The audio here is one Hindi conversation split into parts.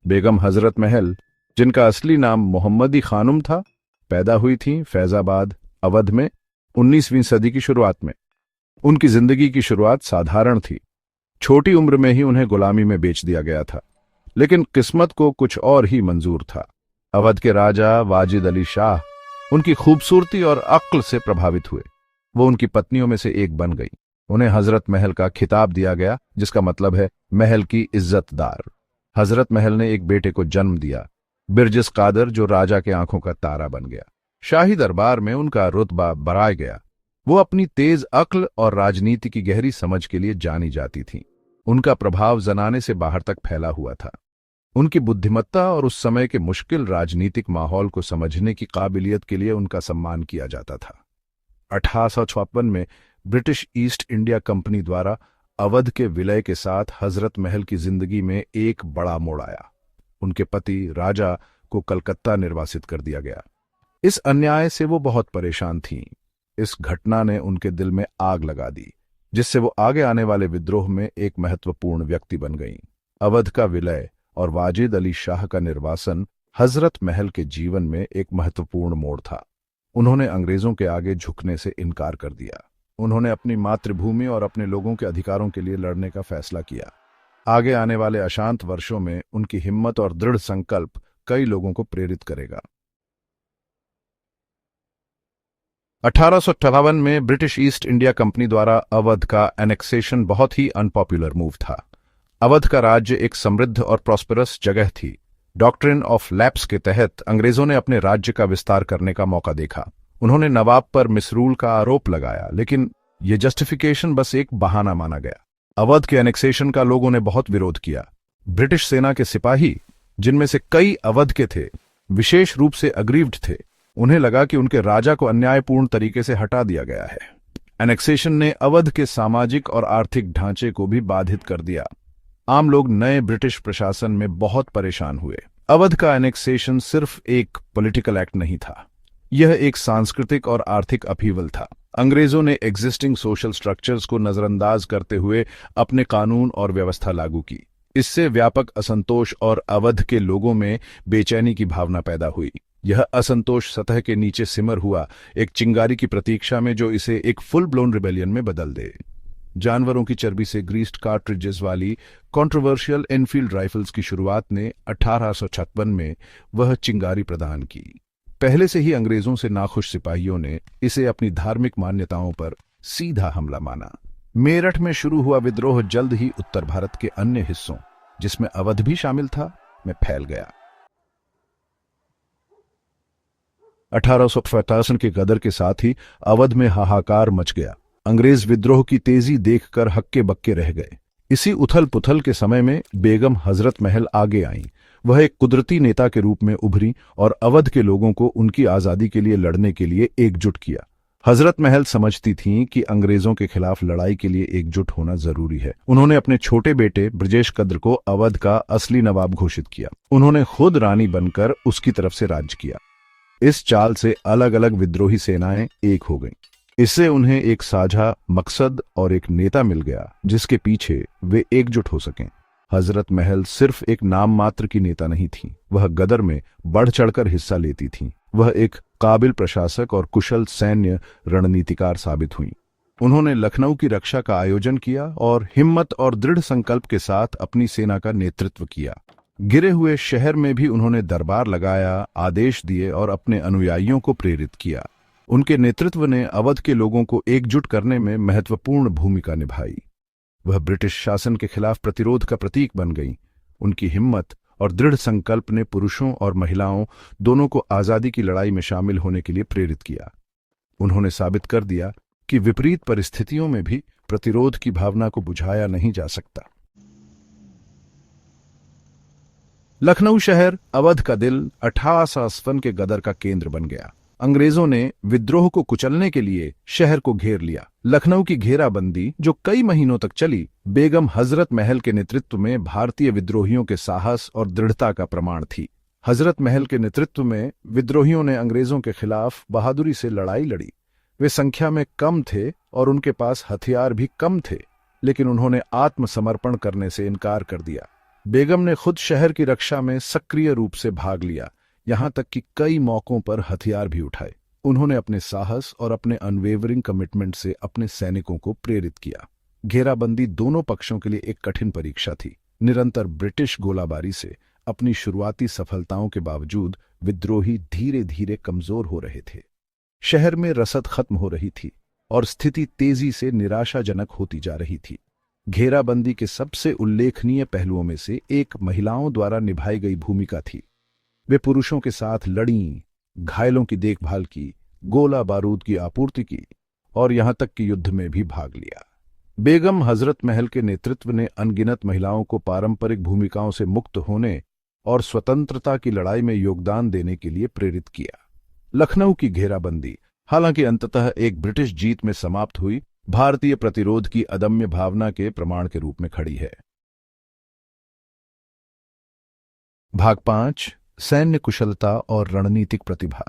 बेगम हजरत महल, जिनका असली नाम मोहम्मदी खानुम था, पैदा हुई थीं फैजाबाद, अवध में 19वीं सदी की शुरुआत में। उनकी जिंदगी की शुरुआत साधारण थी। छोटी उम्र में ही उन्हें गुलामी में बेच दिया गया था, लेकिन किस्मत को कुछ और ही मंजूर था। अवध के राजा वाजिद अली शाह उनकी खूबसूरती और अक्ल से प्रभावित हुए। वो उनकी पत्नियों में से एक बन गई। उन्हें हजरत महल का खिताब दिया गया, जिसका मतलब है महल की इज्जतदार। हजरत महल ने एक बेटे को जन्म दिया, बिरजिस कादर, जो राजा के आंखों का तारा बन गया। शाही दरबार में उनका रुतबा बढ़ाया गया। वो अपनी तेज अक्ल और राजनीति की गहरी समझ के लिए जानी जाती थीं। उनका प्रभाव जनाने से बाहर तक फैला हुआ था। उनकी बुद्धिमत्ता और उस समय के मुश्किल राजनीतिक माहौल को समझने की काबिलियत के लिए उनका सम्मान किया जाता था। 1856 में ब्रिटिश ईस्ट इंडिया कंपनी द्वारा अवध के विलय के साथ हजरत महल की जिंदगी में एक बड़ा मोड़ आया। उनके पति राजा को कलकत्ता निर्वासित कर दिया गया। इस अन्याय से वो बहुत परेशान थीं। इस घटना ने उनके दिल में आग लगा दी, जिससे वो आगे आने वाले विद्रोह में एक महत्वपूर्ण व्यक्ति बन गईं। अवध का विलय और वाजिद अली शाह का निर्वासन हजरत महल के जीवन में एक महत्वपूर्ण मोड़ था। उन्होंने अंग्रेजों के आगे झुकने से इनकार कर दिया। उन्होंने अपनी मातृभूमि और अपने लोगों के अधिकारों के लिए लड़ने का फैसला किया। आगे आने वाले अशांत वर्षों में उनकी हिम्मत और दृढ़ संकल्प कई लोगों को प्रेरित करेगा। 1858 में ब्रिटिश ईस्ट इंडिया कंपनी द्वारा अवध का एनेक्सेशन बहुत ही अनपॉपुलर मूव था। अवध का राज्य एक समृद्ध और प्रॉस्पेरस जगह थी। डॉक्ट्रिन ऑफ लैप्स के तहत अंग्रेजों ने अपने राज्य का विस्तार करने का मौका देखा। उन्होंने नवाब पर मिसरूल का आरोप लगाया, लेकिन यह जस्टिफिकेशन बस एक बहाना माना गया। अवध के एनेक्सेशन का लोगों ने बहुत विरोध किया। ब्रिटिश सेना के सिपाही, जिनमें से कई अवध के थे, विशेष रूप से अग्रीव्ड थे। उन्हें लगा कि उनके राजा को अन्यायपूर्ण तरीके से हटा दिया गया है। एनेक्सेशन ने अवध के सामाजिक और आर्थिक ढांचे को भी बाधित कर दिया। आम लोग नए ब्रिटिश प्रशासन में बहुत परेशान हुए। अवध का एनेक्सेशन सिर्फ एक पॉलिटिकल एक्ट नहीं था, यह एक सांस्कृतिक और आर्थिक अपहीवल था। अंग्रेजों ने एग्जिस्टिंग सोशल स्ट्रक्चर्स को नजरअंदाज करते हुए अपने कानून और व्यवस्था लागू की। इससे व्यापक असंतोष और अवध के लोगों में बेचैनी की भावना पैदा हुई। यह असंतोष सतह के नीचे सिमर हुआ, एक चिंगारी की प्रतीक्षा में जो इसे एक फुल ब्लोन रिबेलियन में बदल दे। जानवरों की चर्बी से ग्रीस्ड कार्ट्रिजेस वाली कंट्रोवर्शियल एनफील्ड राइफल्स की शुरुआत ने 1856 में वह चिंगारी प्रदान की। पहले से ही अंग्रेजों से नाखुश सिपाहियों ने इसे अपनी धार्मिक मान्यताओं पर सीधा हमला माना। मेरठ में शुरू हुआ विद्रोह जल्द ही उत्तर भारत के अन्य हिस्सों, जिसमें अवध भी शामिल था, में फैल गया। 1857 के गदर के साथ ही अवध में हाहाकार मच गया। अंग्रेज विद्रोह की तेजी देखकर हक्के बक्के रह गए। इसी उथल पुथल के समय में बेगम हजरत महल आगे आईं। वह एक कुदरती नेता के रूप में उभरी और अवध के लोगों को उनकी आजादी के लिए लड़ने के लिए एकजुट किया। हजरत महल समझती थीं कि अंग्रेजों के खिलाफ लड़ाई के लिए एकजुट होना जरूरी है। उन्होंने अपने छोटे बेटे ब्रजेश कद्र को अवध का असली नवाब घोषित किया। उन्होंने खुद रानी बनकर उसकी तरफ से राज्य किया। इस चाल से अलग अलग विद्रोही सेनाएं एक हो गईं। इससे उन्हें एक साझा मकसद और एक नेता मिल गया, जिसके पीछे वे एकजुट हो सकें। हजरत महल सिर्फ एक नाम मात्र की नेता नहीं थी, वह गदर में बढ़ चढ़कर हिस्सा लेती थीं। वह एक काबिल प्रशासक और कुशल सैन्य रणनीतिकार साबित हुईं। उन्होंने लखनऊ की रक्षा का आयोजन किया और हिम्मत और दृढ़ संकल्प के साथ अपनी सेना का नेतृत्व किया। गिरे हुए शहर में भी उन्होंने दरबार लगाया, आदेश दिए और अपने अनुयायियों को प्रेरित किया। उनके नेतृत्व ने अवध के लोगों को एकजुट करने में महत्वपूर्ण भूमिका निभाई। वह ब्रिटिश शासन के खिलाफ प्रतिरोध का प्रतीक बन गईं। उनकी हिम्मत और दृढ़ संकल्प ने पुरुषों और महिलाओं दोनों को आजादी की लड़ाई में शामिल होने के लिए प्रेरित किया। उन्होंने साबित कर दिया कि विपरीत परिस्थितियों में भी प्रतिरोध की भावना को बुझाया नहीं जा सकता। लखनऊ शहर अवध का दिल 1857 के गदर का केंद्र बन गया। अंग्रेजों ने विद्रोह को कुचलने के लिए शहर को घेर लिया। लखनऊ की घेराबंदी, जो कई महीनों तक चली, बेगम हजरत महल के नेतृत्व में भारतीय विद्रोहियों के साहस और दृढ़ता का प्रमाण थी। हजरत महल के नेतृत्व में विद्रोहियों ने अंग्रेजों के खिलाफ बहादुरी से लड़ाई लड़ी। वे संख्या में कम थे और उनके पास हथियार भी कम थे, लेकिन उन्होंने आत्मसमर्पण करने से इनकार कर दिया। बेगम ने खुद शहर की रक्षा में सक्रिय रूप से भाग लिया, यहां तक कि कई मौकों पर हथियार भी उठाए। उन्होंने अपने साहस और अपने अनवेवरिंग कमिटमेंट से अपने सैनिकों को प्रेरित किया। घेराबंदी दोनों पक्षों के लिए एक कठिन परीक्षा थी। निरंतर ब्रिटिश गोलाबारी से अपनी शुरुआती सफलताओं के बावजूद विद्रोही धीरे धीरे कमजोर हो रहे थे। शहर में रसद खत्म हो रही थी और स्थिति तेजी से निराशाजनक होती जा रही थी। घेराबंदी के सबसे उल्लेखनीय पहलुओं में से एक महिलाओं द्वारा निभाई गई भूमिका थी। वे पुरुषों के साथ लड़ीं, घायलों की देखभाल की, गोला बारूद की आपूर्ति की और यहां तक कि युद्ध में भी भाग लिया। बेगम हजरत महल के नेतृत्व ने अनगिनत महिलाओं को पारंपरिक भूमिकाओं से मुक्त होने और स्वतंत्रता की लड़ाई में योगदान देने के लिए प्रेरित किया। लखनऊ की घेराबंदी, हालांकि अंततः एक ब्रिटिश जीत में समाप्त हुई, भारतीय प्रतिरोध की अदम्य भावना के प्रमाण के रूप में खड़ी है। भाग 5, सैन्य कुशलता और रणनीतिक प्रतिभा।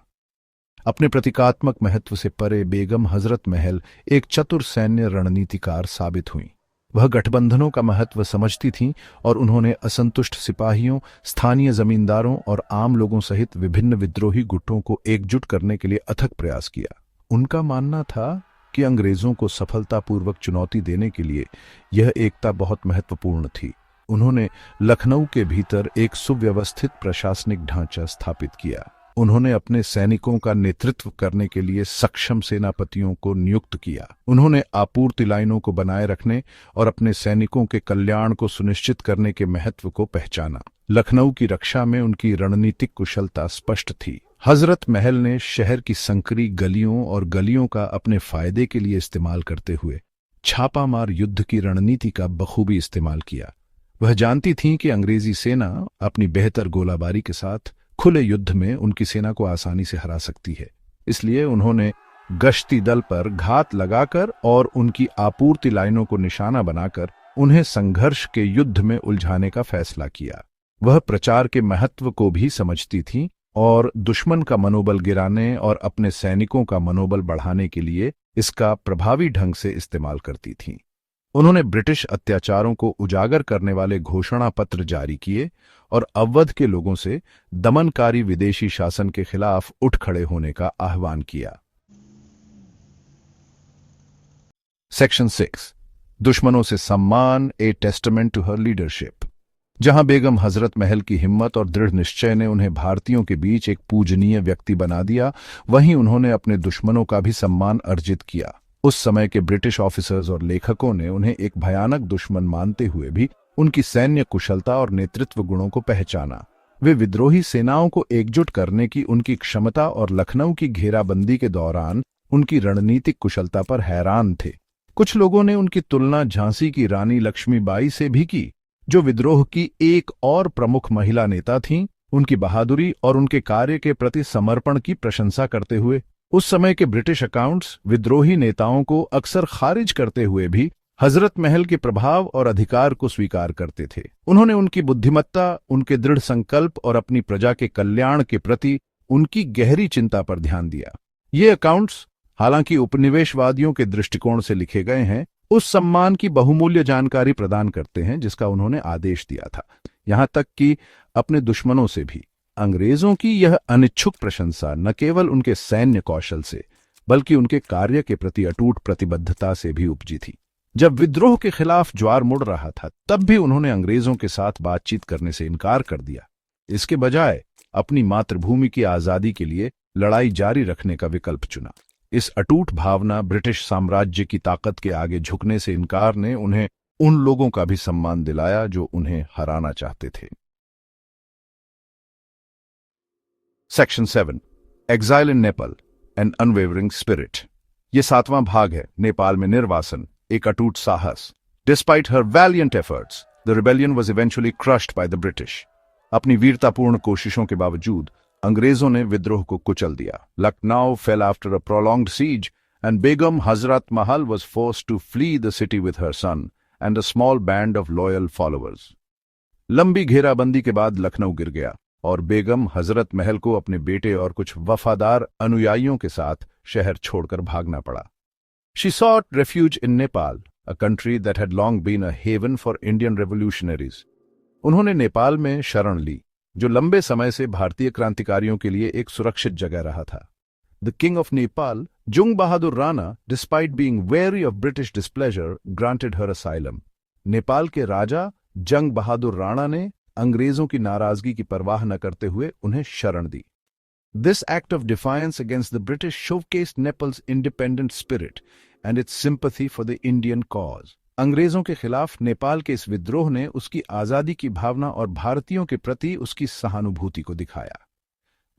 अपने प्रतीकात्मक महत्व से परे बेगम हजरत महल एक चतुर सैन्य रणनीतिकार साबित हुईं। वह गठबंधनों का महत्व समझती थीं और उन्होंने असंतुष्ट सिपाहियों, स्थानीय जमींदारों और आम लोगों सहित विभिन्न विद्रोही गुटों को एकजुट करने के लिए अथक प्रयास किया। उनका मानना था कि अंग्रेजों को सफलतापूर्वक चुनौती देने के लिए यह एकता बहुत महत्वपूर्ण थी। उन्होंने लखनऊ के भीतर एक सुव्यवस्थित प्रशासनिक ढांचा स्थापित किया। उन्होंने अपने सैनिकों का नेतृत्व करने के लिए सक्षम सेनापतियों को नियुक्त किया। उन्होंने आपूर्ति लाइनों को बनाए रखने और अपने सैनिकों के कल्याण को सुनिश्चित करने के महत्व को पहचाना। लखनऊ की रक्षा में उनकी रणनीतिक कुशलता स्पष्ट थी। हजरत महल ने शहर की संकरी गलियों और गलियों का अपने फायदे के लिए इस्तेमाल करते हुए छापामार युद्ध की रणनीति का बखूबी इस्तेमाल किया। वह जानती थीं कि अंग्रेजी सेना अपनी बेहतर गोलाबारी के साथ खुले युद्ध में उनकी सेना को आसानी से हरा सकती है। इसलिए उन्होंने गश्ती दल पर घात लगाकर और उनकी आपूर्ति लाइनों को निशाना बनाकर उन्हें संघर्ष के युद्ध में उलझाने का फैसला किया। वह प्रचार के महत्व को भी समझती थीं और दुश्मन का मनोबल गिराने और अपने सैनिकों का मनोबल बढ़ाने के लिए इसका प्रभावी ढंग से इस्तेमाल करती थीं। उन्होंने ब्रिटिश अत्याचारों को उजागर करने वाले घोषणा पत्र जारी किए और अवध के लोगों से दमनकारी विदेशी शासन के खिलाफ उठ खड़े होने का आह्वान किया। सेक्शन 6, दुश्मनों से सम्मान, ए टेस्टामेंट टू हर लीडरशिप। जहां बेगम हजरत महल की हिम्मत और दृढ़ निश्चय ने उन्हें भारतीयों के बीच एक पूजनीय व्यक्ति बना दिया, वहीं उन्होंने अपने दुश्मनों का भी सम्मान अर्जित किया। उस समय के ब्रिटिश ऑफिसर्स और लेखकों ने उन्हें एक भयानक दुश्मन मानते हुए भी उनकी सैन्य कुशलता और नेतृत्व गुणों को पहचाना। वे विद्रोही सेनाओं को एकजुट करने की उनकी क्षमता और लखनऊ की घेराबंदी के दौरान उनकी रणनीतिक कुशलता पर हैरान थे। कुछ लोगों ने उनकी तुलना झांसी की रानी लक्ष्मीबाई से भी की, जो विद्रोह की एक और प्रमुख महिला नेता थीं। उनकी बहादुरी और उनके कार्य के प्रति समर्पण की प्रशंसा करते हुए उस समय के ब्रिटिश अकाउंट्स विद्रोही नेताओं को अक्सर खारिज करते हुए भी हजरत महल के प्रभाव और अधिकार को स्वीकार करते थे। उन्होंने उनकी बुद्धिमत्ता, उनके दृढ़ संकल्प और अपनी प्रजा के कल्याण के प्रति उनकी गहरी चिंता पर ध्यान दिया। ये अकाउंट्स, हालांकि उपनिवेशवादियों के दृष्टिकोण से लिखे गए हैं, उस सम्मान की बहुमूल्य जानकारी प्रदान करते हैं जिसका उन्होंने आदेश दिया था। यहां तक कि अपने दुश्मनों से भी अंग्रेजों की यह अनिच्छुक प्रशंसा न केवल उनके सैन्य कौशल से बल्कि उनके कार्य के प्रति अटूट प्रतिबद्धता से भी उपजी थी। जब विद्रोह के खिलाफ ज्वार मुड़ रहा था, तब भी उन्होंने अंग्रेजों के साथ बातचीत करने से इनकार कर दिया। इसके बजाय अपनी मातृभूमि की आजादी के लिए लड़ाई जारी रखने का विकल्प चुना। इस अटूट भावना, ब्रिटिश साम्राज्य की ताकत के आगे झुकने से इनकार ने उन्हें उन लोगों का भी सम्मान दिलाया जो उन्हें हराना चाहते थे। Section 7, exile in Nepal, an unwavering spirit. ये 7वां भाग है। नेपाल में निर्वासन, एक अटूट साहस। Despite her valiant efforts, the rebellion was eventually crushed by the British. अपनी वीरतापूर्ण कोशिशों के बावजूद अंग्रेजों ने विद्रोह को कुचल दिया। Lucknow fell after a prolonged siege and Begum Hazrat Mahal was forced to flee the city with her son and a small band of loyal followers. लंबी घेराबंदी के बाद लखनऊ गिर गया और बेगम हजरत महल को अपने बेटे और कुछ वफादार अनुयायियों के साथ शहर छोड़कर भागना पड़ा। She sought refuge in Nepal, a country that had long been a haven for Indian revolutionaries. उन्होंने नेपाल में शरण ली, जो लंबे समय से भारतीय क्रांतिकारियों के लिए एक सुरक्षित जगह रहा था। The king of Nepal, Jung Bahadur Rana, despite being very of British displeasure, granted her asylum. Nepal के राजा जंग बहादुर राणा ने अंग्रेजों की नाराजगी की परवाह न करते हुए उन्हें शरण दी। This act of defiance against the British showcased Nepal's independent spirit and its sympathy for the Indian cause. अंग्रेजों के खिलाफ नेपाल के इस विद्रोह ने उसकी आजादी की भावना और भारतीयों के प्रति उसकी सहानुभूति को दिखाया।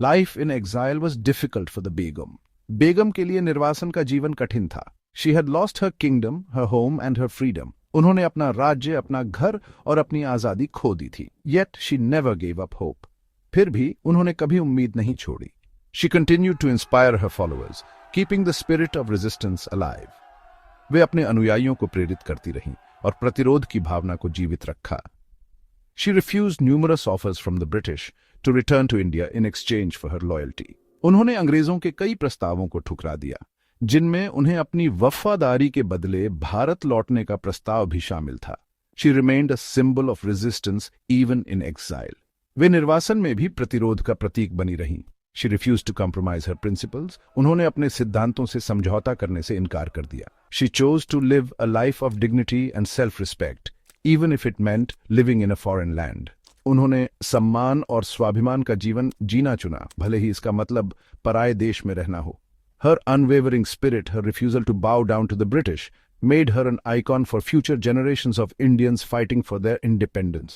Life in exile was difficult for the Begum. बेगम के लिए निर्वासन का जीवन कठिन था। She had lost her kingdom, her home and her freedom. उन्होंने अपना राज्य, अपना घर और अपनी आजादी खो दी थी। Yet she never gave up hope. फिर भी उन्होंने कभी उम्मीद नहीं छोड़ी। She continued to inspire her followers, keeping the spirit of resistance alive. वे अपने अनुयायियों को प्रेरित करती रहीं और प्रतिरोध की भावना को जीवित रखा। She refused numerous offers from the British to return to India in exchange for her loyalty. उन्होंने अंग्रेजों के कई प्रस्तावों को ठुकरा दिया, जिनमें उन्हें अपनी वफादारी के बदले भारत लौटने का प्रस्ताव भी शामिल था। She remained a symbol of resistance even in exile. वे निर्वासन में भी प्रतिरोध का प्रतीक बनी रहीं। She refused to compromise her principles. उन्होंने अपने सिद्धांतों से समझौता करने से इनकार कर दिया। She chose to live a life of dignity and self-respect, even if it meant living in a foreign land. उन्होंने सम्मान और स्वाभिमान का जीवन जीना चुना, भले ही इसका मतलब पराये देश में रहना हो। Her unwavering spirit, her refusal to bow down to the British, made her an icon for future generations of Indians fighting for their independence.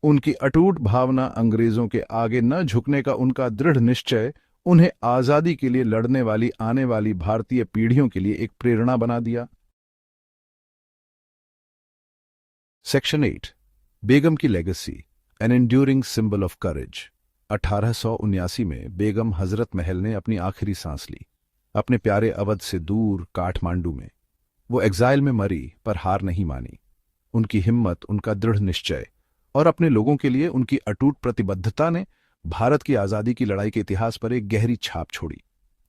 उनकी अटूट भावना, अंग्रेजों के आगे न झुकने का उनका दृढ़ निश्चय उन्हें आजादी के लिए लड़ने वाली आने वाली भारतीय पीढ़ियों के लिए एक प्रेरणा बना दिया। सेक्शन 8, बेगम की legacy, an enduring symbol of courage. 1879 में बेगम हजरत महल ने अपनी आखिरी सांस ली, अपने प्यारे अवध से दूर काठमांडू में। वो एग्जाइल में मरी पर हार नहीं मानी। उनकी हिम्मत, उनका दृढ़ निश्चय और अपने लोगों के लिए उनकी अटूट प्रतिबद्धता ने भारत की आजादी की लड़ाई के इतिहास पर एक गहरी छाप छोड़ी।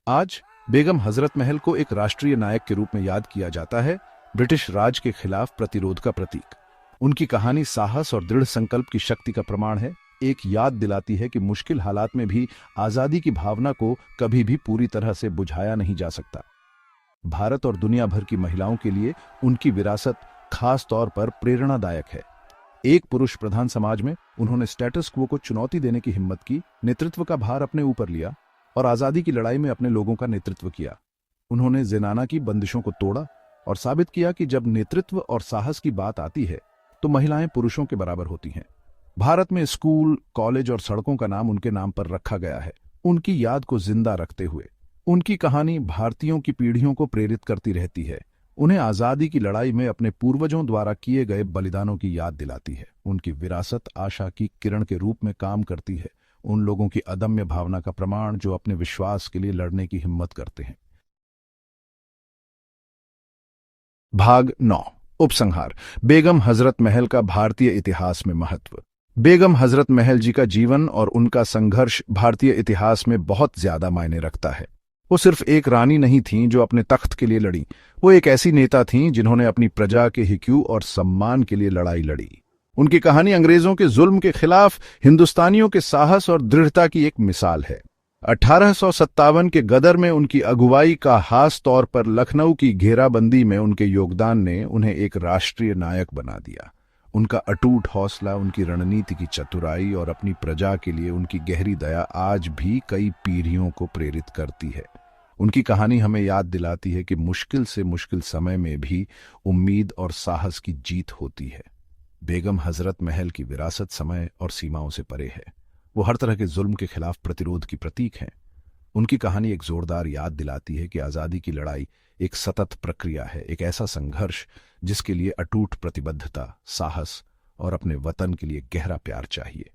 आज बेगम हजरत महल को एक राष्ट्रीय नायक के रूप में याद किया जाता है, ब्रिटिश राज के खिलाफ प्रतिरोध का प्रतीक। उनकी कहानी साहस और दृढ़ संकल्प की शक्ति का प्रमाण है, एक याद दिलाती है कि मुश्किल हालात में भी आजादी की भावना को कभी भी पूरी तरह से बुझाया नहीं जा सकता। भारत और दुनिया भर की महिलाओं के लिए उनकी विरासत खास तौर पर प्रेरणादायक है। एक पुरुष प्रधान समाज में उन्होंने स्टेटस क्वो को चुनौती देने की हिम्मत की, नेतृत्व का भार अपने ऊपर लिया और आजादी की लड़ाई में अपने लोगों का नेतृत्व किया। उन्होंने ज़नाना की बंदिशों को तोड़ा और साबित किया कि जब नेतृत्व और साहस की बात आती है तो महिलाएं पुरुषों के बराबर होती हैं। भारत में स्कूल, कॉलेज और सड़कों का नाम उनके नाम पर रखा गया है, उनकी याद को जिंदा रखते हुए। उनकी कहानी भारतीयों की पीढ़ियों को प्रेरित करती रहती है, उन्हें आजादी की लड़ाई में अपने पूर्वजों द्वारा किए गए बलिदानों की याद दिलाती है। उनकी विरासत आशा की किरण के रूप में काम करती है, उन लोगों की अदम्य भावना का प्रमाण जो अपने विश्वास के लिए लड़ने की हिम्मत करते हैं। भाग 9, उपसंहार, बेगम हजरत महल का भारतीय इतिहास में महत्व। बेगम हजरत महल जी का जीवन और उनका संघर्ष भारतीय इतिहास में बहुत ज्यादा मायने रखता है। वो सिर्फ एक रानी नहीं थीं जो अपने तख्त के लिए लड़ी, वो एक ऐसी नेता थीं जिन्होंने अपनी प्रजा के हिक्यू और सम्मान के लिए लड़ाई लड़ी। उनकी कहानी अंग्रेजों के जुल्म के खिलाफ हिंदुस्तानियों के साहस और दृढ़ता की एक मिसाल है। 1857 के गदर में उनकी अगुवाई का खास तौर पर लखनऊ की घेराबंदी में उनके योगदान ने उन्हें एक राष्ट्रीय नायक बना दिया। उनका अटूट हौसला, उनकी रणनीति की चतुराई और अपनी प्रजा के लिए उनकी गहरी दया आज भी कई पीढ़ियों को प्रेरित करती है। उनकी कहानी हमें याद दिलाती है कि मुश्किल से मुश्किल समय में भी उम्मीद और साहस की जीत होती है। बेगम हजरत महल की विरासत समय और सीमाओं से परे है। वो हर तरह के जुल्म के खिलाफ प्रतिरोध की प्रतीक हैं। उनकी कहानी एक जोरदार याद दिलाती है कि आज़ादी की लड़ाई एक सतत प्रक्रिया है, एक ऐसा संघर्ष जिसके लिए अटूट प्रतिबद्धता, साहस और अपने वतन के लिए गहरा प्यार चाहिए।